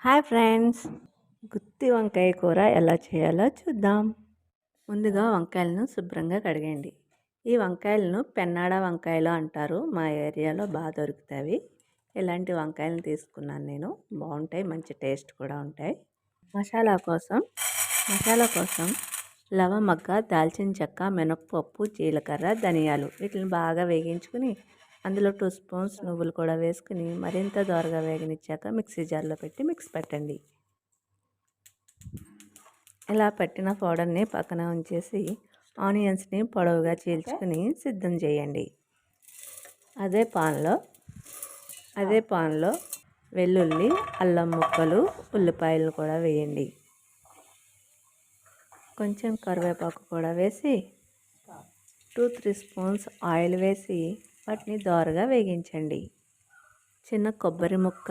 Hi friends, గుత్తి వంకాయ కూర ఎలా చేయాలో చూద్దాం. ముందుగా వంకాయలను శుభ్రంగా కడిగండి. ఈ వంకాయలను పెన్నాడ వంకాయలు అంటారు. మా ఏరియాలో బాగా దొరుకుతాయి. ఇలాంటి వంకాయలను తీసుకున్నాను నేను. బాగుంటాయి, మంచి టేస్ట్ కూడా ఉంటాయి. మసాలా కోసం లవంగ, దాల్చిన చెక్క, మినప్పప్పు, జీలకర్ర, ధనియాలు వీటిని బాగా వేగించుకుని అందులో 2 స్పూన్స్ నువ్వులు కూడా వేసుకుని మరింత దోరగా వేగనిచ్చాక మిక్సీ జార్లో పెట్టి మిక్స్ పెట్టండి. ఇలా పెట్టిన పౌడర్ని పక్కన ఉంచేసి ఆనియన్స్ని పొడవుగా చీల్చుకుని సిద్ధం చేయండి. అదే పాన్లో వెల్లుల్లి, అల్లం ముక్కలు, ఉల్లిపాయలు కూడా వేయండి. కొంచెం కరివేపాకు కూడా వేసి 2-3 స్పూన్స్ ఆయిల్ వేసి వాటిని దోరగా వేగించండి. చిన్న కొబ్బరి ముక్క,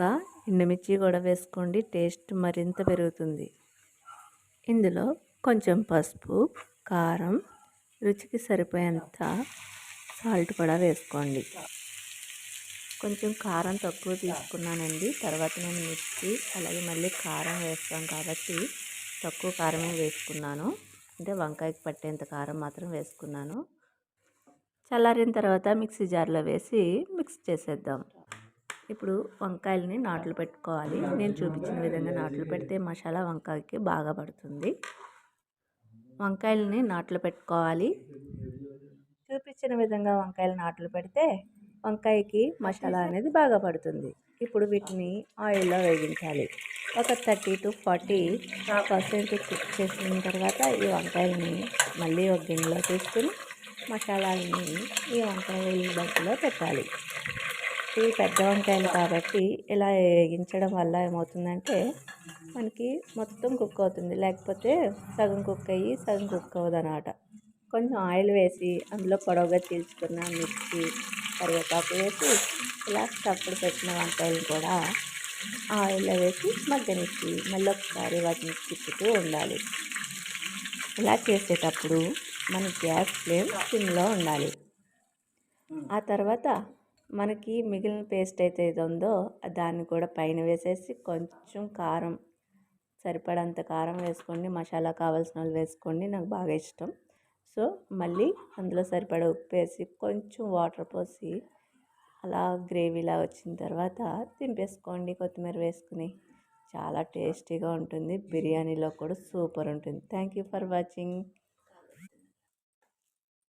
ఎండుమిర్చి కూడా వేసుకోండి, టేస్ట్ మరింత పెరుగుతుంది. ఇందులో కొంచెం పసుపు, కారం, రుచికి సరిపోయేంత సాల్ట్ కూడా వేసుకోండి. కొంచెం కారం తక్కువ తీసుకున్నానండి. తర్వాత నేను మిర్చి అలాగే మళ్ళీ కారం వేస్తాం కాబట్టి తక్కువ కారమే వేసుకున్నాను. అంటే వంకాయకి పట్టేంత కారం మాత్రం వేసుకున్నాను. చల్లారిన తర్వాత మిక్సీ జార్లో వేసి మిక్స్ చేసేద్దాం. ఇప్పుడు వంకాయలని నాట్లు పెట్టుకోవాలి. నేను చూపించిన విధంగా నాట్లు పెడితే మసాలా వంకాయకి బాగా పడుతుంది. వంకాయలని నాట్లు పెట్టుకోవాలి. చూపించిన విధంగా వంకాయలు నాట్లు పెడితే వంకాయకి మసాలా అనేది బాగా పడుతుంది. ఇప్పుడు వీటిని ఆయిల్లో వేగించాలి. ఒక 30-40% కుక్ చేసిన తర్వాత ఈ వంకాయలని మళ్ళీ ఒక గిన్నెలో తీసుకుని మసాలాలని ఈ వంకాయల బట్టలో పెట్టాలి. ఇవి పెద్ద వంకాయలు కాబట్టి ఇలా వేగించడం వల్ల ఏమవుతుందంటే మనకి మొత్తం కుక్ అవుతుంది. లేకపోతే సగం కుక్ అయ్యి సగం కుక్ అవ్వదు అన్నమాట. కొంచెం ఆయిల్ వేసి అందులో పొడవుగా చీల్చుకున్న మిర్చి, కరివేపాకు వేసి ఇలా చప్పుడు పెట్టిన వంకాయలు కూడా ఆయిల్లో వేసి మగ్గనిచ్చి మళ్ళీ ఒకసారి వాటిని తిప్పుతూ ఉండాలి. ఇలా చేసేటప్పుడు మన గ్యాస్ ఫ్లేమ్ సిమ్లో ఉండాలి. ఆ తర్వాత మనకి మిగిలిన పేస్ట్ అయితే ఇది ఉందో దాన్ని కూడా పైన వేసేసి కొంచెం కారం, సరిపడంత కారం వేసుకోండి. మసాలా కావాల్సిన వాళ్ళు వేసుకోండి, నాకు బాగా ఇష్టం. సో మళ్ళీ అందులో సరిపడా ఉప్పు వేసి కొంచెం వాటర్ పోసి అలా గ్రేవీలా వచ్చిన తర్వాత దింపేసుకోండి కొత్తిమీర వేసుకుని. చాలా టేస్టీగా ఉంటుంది. బిర్యానీలో కూడా సూపర్ ఉంటుంది. Thank you for watching.